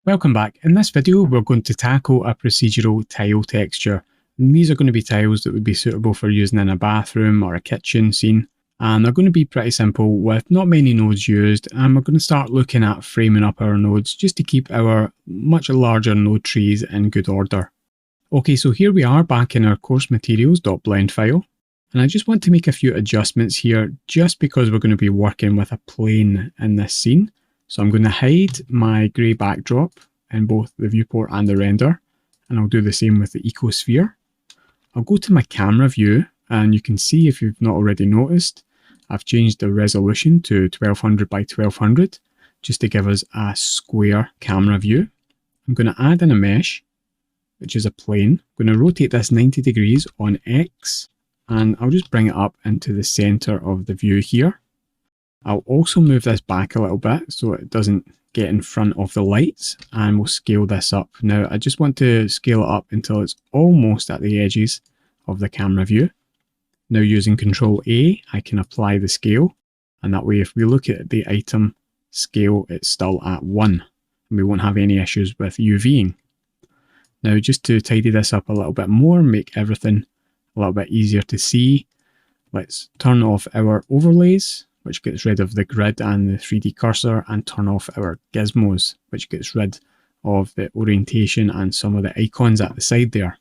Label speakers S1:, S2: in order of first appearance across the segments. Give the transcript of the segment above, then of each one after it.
S1: Welcome back. In this video, we're going to tackle a procedural tile texture. And these are going to be tiles that would be suitable for using in a bathroom or a kitchen scene. And they're going to be pretty simple with not many nodes used. And we're going to start looking at framing up our nodes just to keep our much larger node trees in good order. Okay, so here we are back in our course materials.blend file. And I just want to make a few adjustments here just because we're going to be working with a plane in this scene. So I'm going to hide my grey backdrop in both the viewport and the render, and I'll do the same with the ecosphere. I'll go to my camera view, and you can see, if you've not already noticed, I've changed the resolution to 1200 by 1200 just to give us a square camera view. I'm going to add in a mesh, which is a plane. I'm going to rotate this 90 degrees on X, and I'll just bring it up into the center of the view here. I'll also move this back a little bit so it doesn't get in front of the lights, and we'll scale this up. Now I just want to scale it up until it's almost at the edges of the camera view. Now using Control A, I can apply the scale, and that way if we look at the item scale, it's still at 1 and we won't have any issues with UVing. Now just to tidy this up a little bit more, make everything a little bit easier to see, let's turn off our overlays, which gets rid of the grid and the 3D cursor, and turn off our gizmos, which gets rid of the orientation and some of the icons at the side there.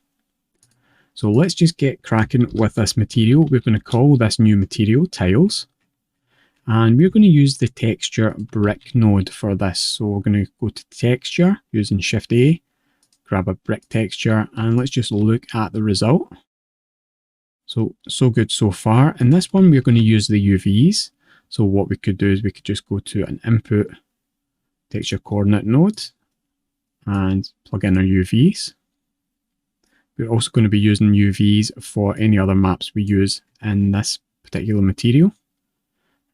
S1: So let's just get cracking with this material. We're going to call this new material tiles, and we're going to use the texture brick node for this. So we're going to go to texture using Shift A, grab a brick texture, and let's just look at the result. So good so far. In this one, we're going to use the UVs. So what we could do is we could just go to an input texture coordinate node and plug in our UVs. We're also going to be using UVs for any other maps we use in this particular material.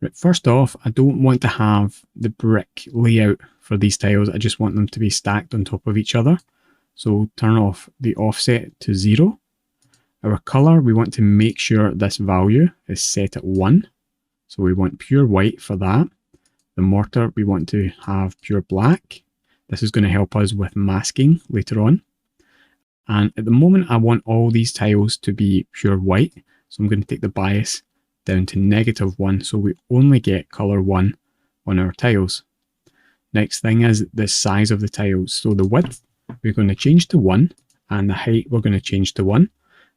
S1: Right, first off, I don't want to have the brick layout for these tiles. I just want them to be stacked on top of each other. So turn off the offset to 0. Our color, we want to make sure this value is set at 1. So we want pure white for that. The mortar, we want to have pure black. This is going to help us with masking later on. And at the moment, I want all these tiles to be pure white. So I'm going to take the bias down to -1, so we only get color 1 on our tiles. Next thing is the size of the tiles. So the width, we're going to change to 1, and the height, we're going to change to 1.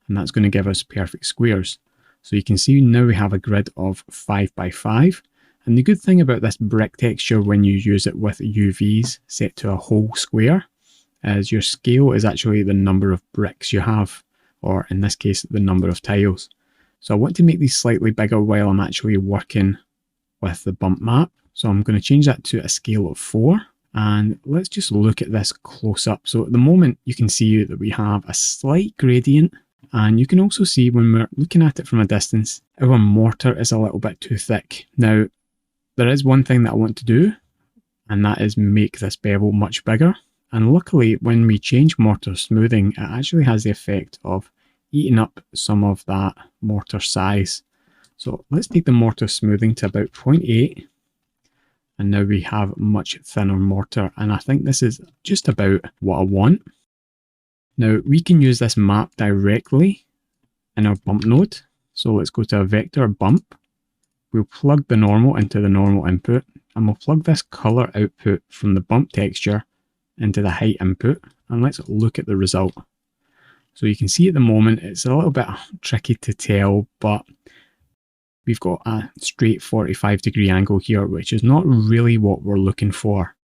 S1: And that's going to give us perfect squares. So you can see now we have a grid of 5 by 5. And the good thing about this brick texture when you use it with UVs set to a whole square is your scale is actually the number of bricks you have, or in this case, the number of tiles. So I want to make these slightly bigger while I'm actually working with the bump map. So I'm going to change that to a scale of 4. And let's just look at this close up. So at the moment, you can see that we have a slight gradient. And you can also see when we're looking at it from a distance, our mortar is a little bit too thick. Now, there is one thing that I want to do, and that is make this bevel much bigger. And luckily, when we change mortar smoothing, it actually has the effect of eating up some of that mortar size. So let's take the mortar smoothing to about 0.8. And now we have much thinner mortar. And I think this is just about what I want. Now we can use this map directly in our bump node. So let's go to a vector bump. We'll plug the normal into the normal input, and we'll plug this color output from the bump texture into the height input, and let's look at the result. So you can see at the moment it's a little bit tricky to tell, but we've got a straight 45-degree angle here, which is not really what we're looking for.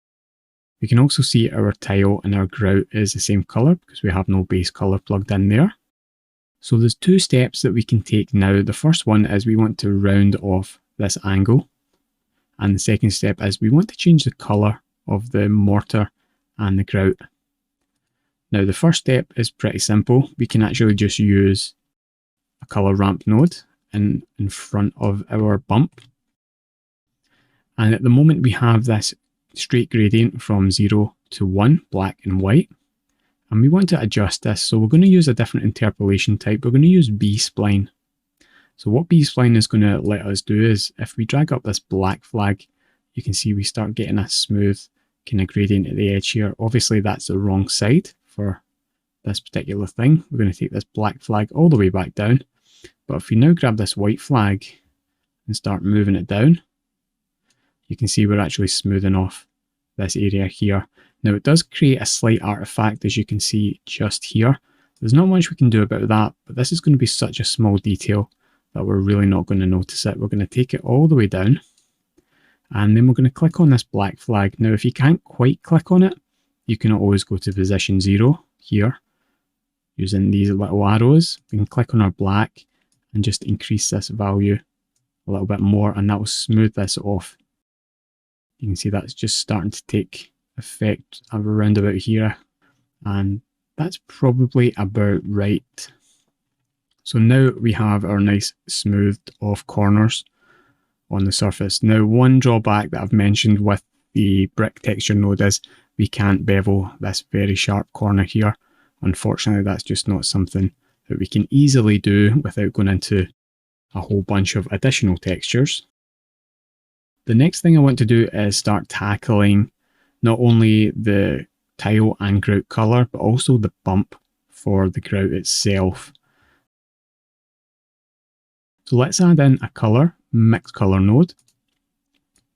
S1: We can also see our tile and our grout is the same color because we have no base color plugged in there. So there's 2 steps that we can take now. The first one is we want to round off this angle. And the second step is we want to change the color of the mortar and the grout. Now the first step is pretty simple. We can actually just use a color ramp node in front of our bump. And at the moment we have this straight gradient from 0 to 1, black and white. And we want to adjust this, so we're going to use a different interpolation type. We're going to use B-spline. So what B-spline is going to let us do is, if we drag up this black flag, you can see we start getting a smooth kind of gradient at the edge here. Obviously that's the wrong side for this particular thing. We're going to take this black flag all the way back down. But if we now grab this white flag and start moving it down, you can see we're actually smoothing off this area here. Now it does create a slight artifact, as you can see just here. There's not much we can do about that, but this is going to be such a small detail that we're really not going to notice it. We're going to take it all the way down, and then we're going to click on this black flag. Now if you can't quite click on it, you can always go to position 0 here using these little arrows. We can click on our black and just increase this value a little bit more, and that will smooth this off. You can see that's just starting to take effect around about here, and that's probably about right. So now we have our nice smoothed off corners on the surface. Now one drawback that I've mentioned with the brick texture node is we can't bevel this very sharp corner here. Unfortunately, that's just not something that we can easily do without going into a whole bunch of additional textures. The next thing I want to do is start tackling not only the tile and grout color, but also the bump for the grout itself. So let's add in a color, mix color node.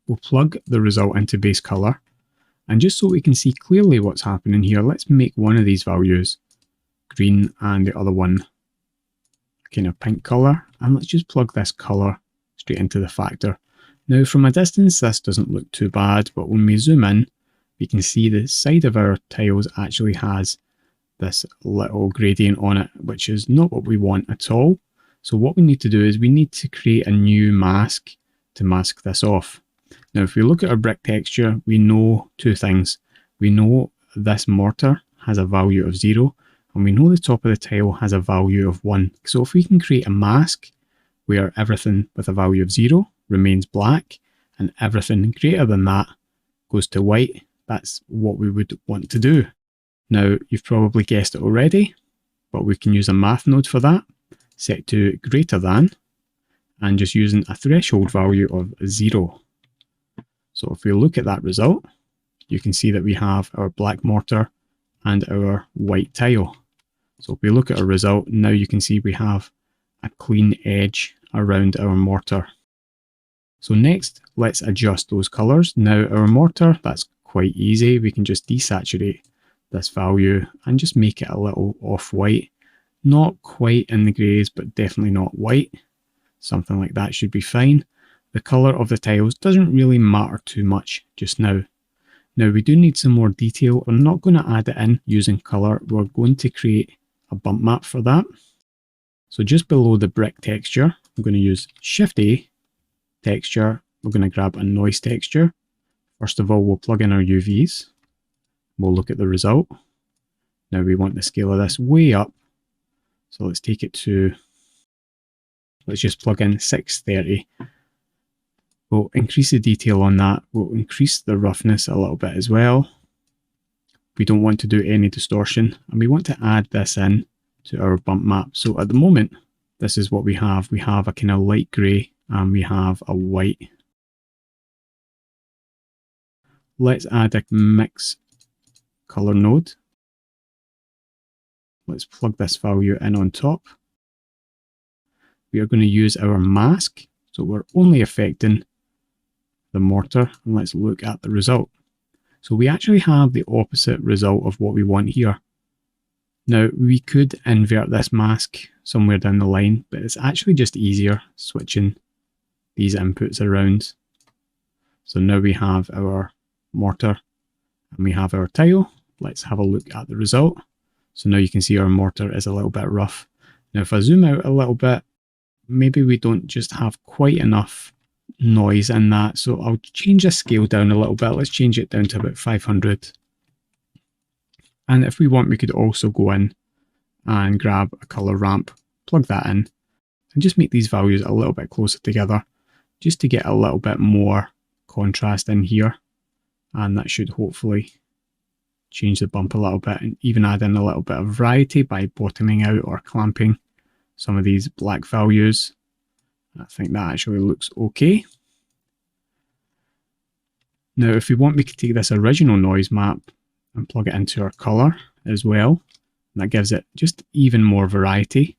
S1: We'll plug the result into base color. And just so we can see clearly what's happening here, let's make one of these values green and the other one kind of pink color. And let's just plug this color straight into the factor. Now from a distance, this doesn't look too bad, but when we zoom in, we can see the side of our tiles actually has this little gradient on it, which is not what we want at all. So what we need to do is we need to create a new mask to mask this off. Now, if we look at our brick texture, we know two things. We know this mortar has a value of 0, and we know the top of the tile has a value of 1. So if we can create a mask where everything with a value of 0 remains black, and everything greater than that goes to white, that's what we would want to do. Now, you've probably guessed it already, but we can use a math node for that, set to greater than, and just using a threshold value of 0. So if we look at that result, you can see that we have our black mortar and our white tile. So if we look at our result, now you can see we have a clean edge around our mortar. So next, let's adjust those colors. Now our mortar, that's quite easy. We can just desaturate this value and just make it a little off-white. Not quite in the greys, but definitely not white. Something like that should be fine. The colour of the tiles doesn't really matter too much just now. Now we do need some more detail. I'm not going to add it in using colour. We're going to create a bump map for that. So just below the brick texture, I'm going to use Shift-A, texture. We're going to grab a noise texture. First of all, we'll plug in our UVs. We'll look at the result. Now we want the scale of this way up. So let's take it to, let's just plug in 630. We'll increase the detail on that. We'll increase the roughness a little bit as well. We don't want to do any distortion, and we want to add this in to our bump map. So at the moment, this is what we have. We have a kind of light grey and we have a white. Let's add a mix color node. Let's plug this value in on top. We are going to use our mask, so we're only affecting the mortar, and let's look at the result. So we actually have the opposite result of what we want here. Now we could invert this mask somewhere down the line, but it's actually just easier switching these inputs around. So now we have our mortar and we have our tile. Let's have a look at the result. So now you can see our mortar is a little bit rough. Now if I zoom out a little bit, maybe we don't just have quite enough noise in that. So I'll change the scale down a little bit. Let's change it down to about 500. And if we want, we could also go in and grab a color ramp, plug that in, and just make these values a little bit closer together, just to get a little bit more contrast in here. And that should hopefully change the bump a little bit, and even add in a little bit of variety by bottoming out or clamping some of these black values. I think that actually looks okay. Now, if we want, we could take this original noise map and plug it into our color as well. And that gives it just even more variety.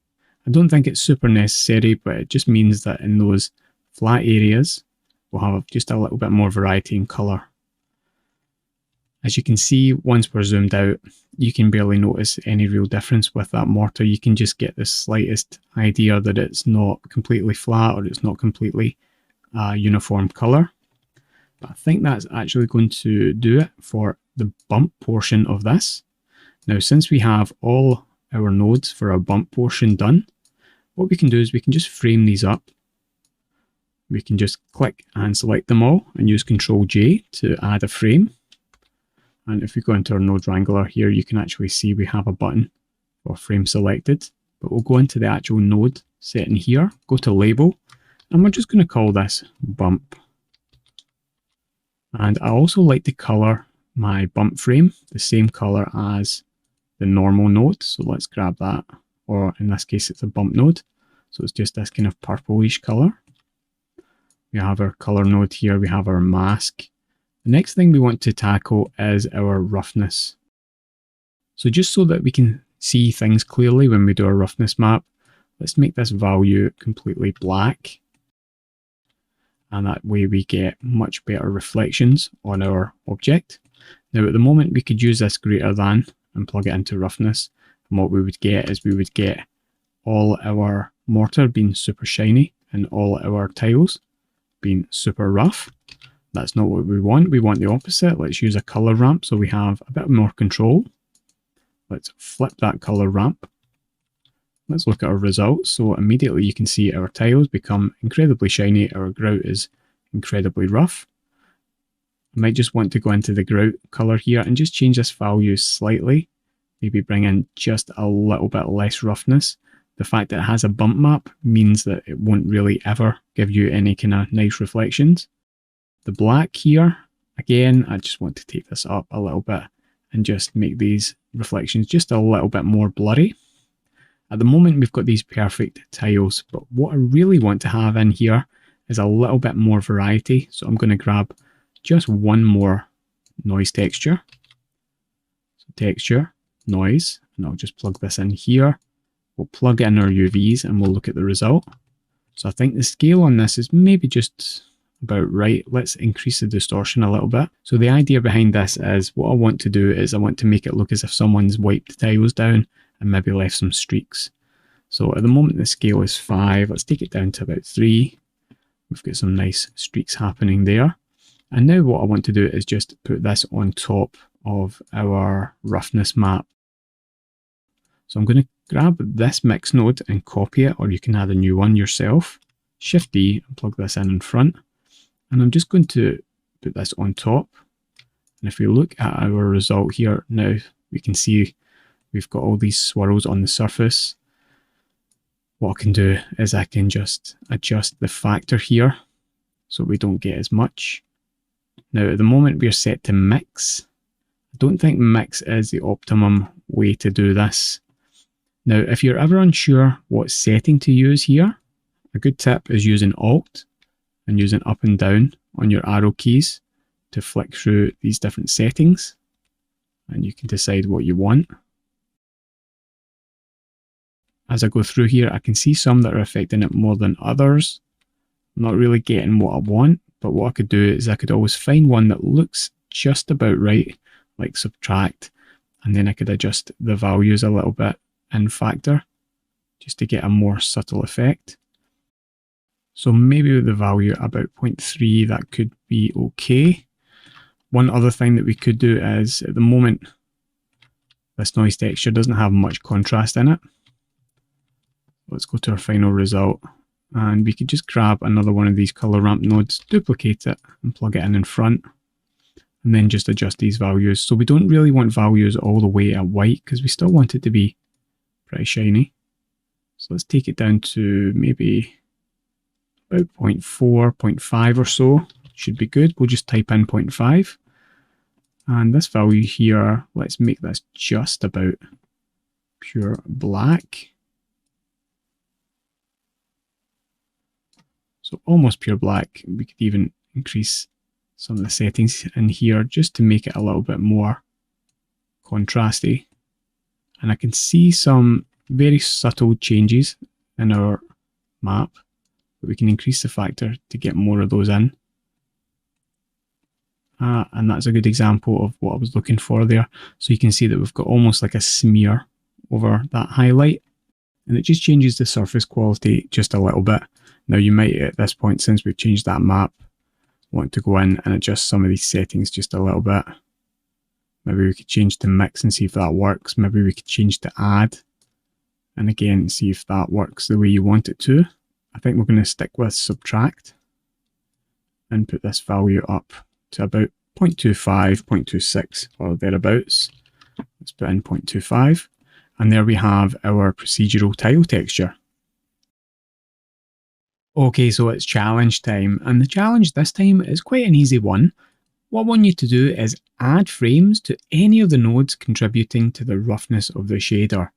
S1: I don't think it's super necessary, but it just means that in those flat areas, we'll have just a little bit more variety in color. As you can see, once we're zoomed out, you can barely notice any real difference with that mortar. You can just get the slightest idea that it's not completely flat or it's not completely uniform color. But I think that's actually going to do it for the bump portion of this. Now, since we have all our nodes for our bump portion done, what we can do is we can just frame these up. We can just click and select them all and use Ctrl J to add a frame. And if we go into our Node Wrangler here, you can actually see we have a button for frame selected. But we'll go into the actual node setting here, go to label, and we're just going to call this bump. And I also like to color my bump frame the same color as the normal node. So let's grab that, or in this case, it's a bump node. So it's just this kind of purplish color. We have our color node here, we have our mask. The next thing we want to tackle is our roughness. So just so that we can see things clearly when we do our roughness map, let's make this value completely black. And that way we get much better reflections on our object. Now at the moment we could use this greater than and plug it into roughness. And what we would get is we would get all our mortar being super shiny and all our tiles being super rough. That's not what we want. We want the opposite. Let's use a color ramp so we have a bit more control. Let's flip that color ramp. Let's look at our results. So immediately you can see our tiles become incredibly shiny. Our grout is incredibly rough. I might just want to go into the grout color here and just change this value slightly. Maybe bring in just a little bit less roughness. The fact that it has a bump map means that it won't really ever give you any kind of nice reflections. The black here, again, I just want to take this up a little bit and just make these reflections just a little bit more blurry. At the moment, we've got these perfect tiles, but what I really want to have in here is a little bit more variety. So I'm going to grab just one more noise texture. So texture, noise, and I'll just plug this in here. We'll plug in our UVs and we'll look at the result. So I think the scale on this is maybe just about right. Let's increase the distortion a little bit. So the idea behind this is what I want to do is I want to make it look as if someone's wiped the tiles down and maybe left some streaks. So at the moment the scale is 5. Let's take it down to about 3. We've got some nice streaks happening there. And now what I want to do is just put this on top of our roughness map. So I'm going to grab this mix node and copy it, or you can add a new one yourself. Shift D and plug this in front. And I'm just going to put this on top. And if we look at our result here now, we can see we've got all these swirls on the surface. What I can do is I can just adjust the factor here so we don't get as much. Now at the moment we're set to mix. I don't think mix is the optimum way to do this. Now if you're ever unsure what setting to use here, a good tip is using Alt and using up and down on your arrow keys to flick through these different settings, and you can decide what you want. As I go through here, I can see some that are affecting it more than others. I'm not really getting what I want, but what I could do is I could always find one that looks just about right, like subtract, and then I could adjust the values a little bit in factor just to get a more subtle effect. So maybe with the value about 0.3, that could be okay. One other thing that we could do is, at the moment, this noise texture doesn't have much contrast in it. Let's go to our final result, and we could just grab another one of these color ramp nodes, duplicate it, and plug it in front, and then just adjust these values. So we don't really want values all the way at white, because we still want it to be pretty shiny. So let's take it down to maybe about 0.4, 0.5 or so. Should be good. We'll just type in 0.5. And this value here, let's make this just about pure black. So almost pure black. We could even increase some of the settings in here just to make it a little bit more contrasty. And I can see some very subtle changes in our map, but we can increase the factor to get more of those in. And that's a good example of what I was looking for there. So you can see that we've got almost like a smear over that highlight, and it just changes the surface quality just a little bit. Now you might at this point, since we've changed that map, want to go in and adjust some of these settings just a little bit. Maybe we could change to mix and see if that works. Maybe we could change to add, and again see if that works the way you want it to. I think we're going to stick with subtract and put this value up to about 0.25, 0.26 or thereabouts. Let's put in 0.25, and there we have our procedural tile texture. Okay, so it's challenge time, and the challenge this time is quite an easy one. What I want you to do is add frames to any of the nodes contributing to the roughness of the shader.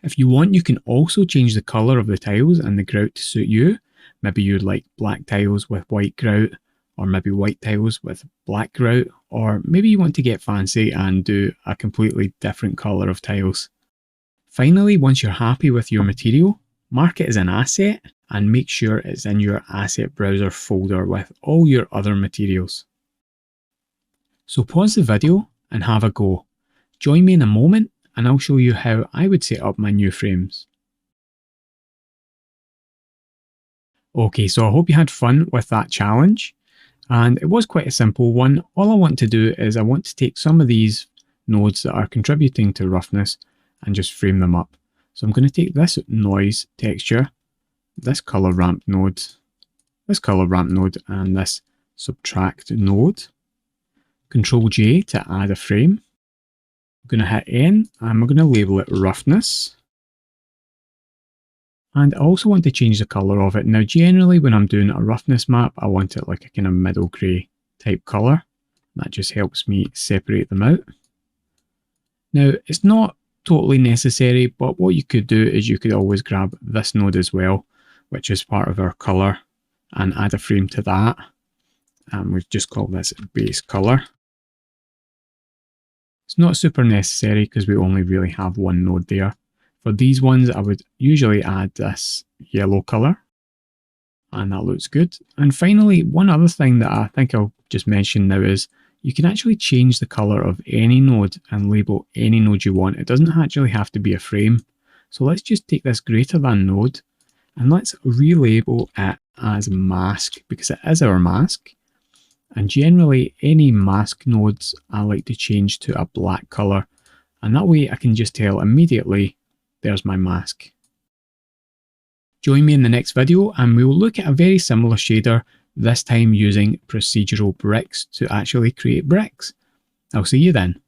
S1: If you want, you can also change the colour of the tiles and the grout to suit you. Maybe you'd like black tiles with white grout, or maybe white tiles with black grout, or maybe you want to get fancy and do a completely different colour of tiles. Finally, once you're happy with your material, mark it as an asset and make sure it's in your asset browser folder with all your other materials. So pause the video and have a go. Join me in a moment and I'll show you how I would set up my new frames. Okay, so I hope you had fun with that challenge. And it was quite a simple one. All I want to do is I want to take some of these nodes that are contributing to roughness and just frame them up. So I'm going to take this noise texture, this color ramp node, and this subtract node. Control J to add a frame. I'm going to hit N and we're going to label it roughness. And I also want to change the colour of it. Now generally when I'm doing a roughness map, I want it like a kind of middle grey type colour. That just helps me separate them out. Now it's not totally necessary, but what you could do is you could always grab this node as well, which is part of our colour, and add a frame to that. And we've just called this base colour. It's not super necessary because we only really have one node there. For these ones, I would usually add this yellow colour, and that looks good. And finally, one other thing that I think I'll just mention now is you can actually change the colour of any node and label any node you want. It doesn't actually have to be a frame. So let's just take this greater than node and let's relabel it as mask, because it is our mask. And generally any mask nodes I like to change to a black colour, and that way I can just tell immediately there's my mask. Join me in the next video and we will look at a very similar shader, this time using procedural bricks to actually create bricks. I'll see you then.